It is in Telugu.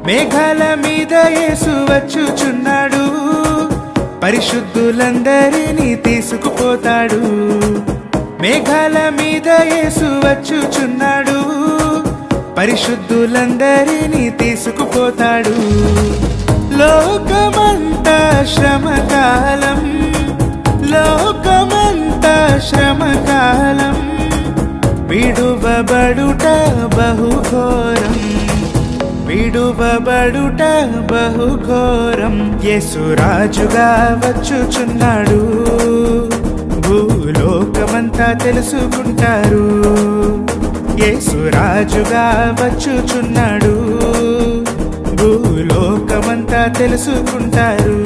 మేఘాల మీద యేసు వచ్చుచున్నాడు, పరిశుద్ధులందరినీ తీసుకుపోతాడు. మేఘాల మీద యేసు వచ్చుచున్నాడు, పరిశుద్ధులందరినీ తీసుకుపోతాడు. లోకమంతా శ్రమకాలం, లోకమంతా శ్రమకాలం, విడువబడుట బహుఘోరం, విడువబడుట బహుఘోరం. యేసు రాజుగా వచ్చుచున్నాడు, భూలోకమంతా తెలుసుకుంటారు. యేసు రాజుగా వచ్చుచున్నాడు, భూలోకమంతా తెలుసుకుంటారు.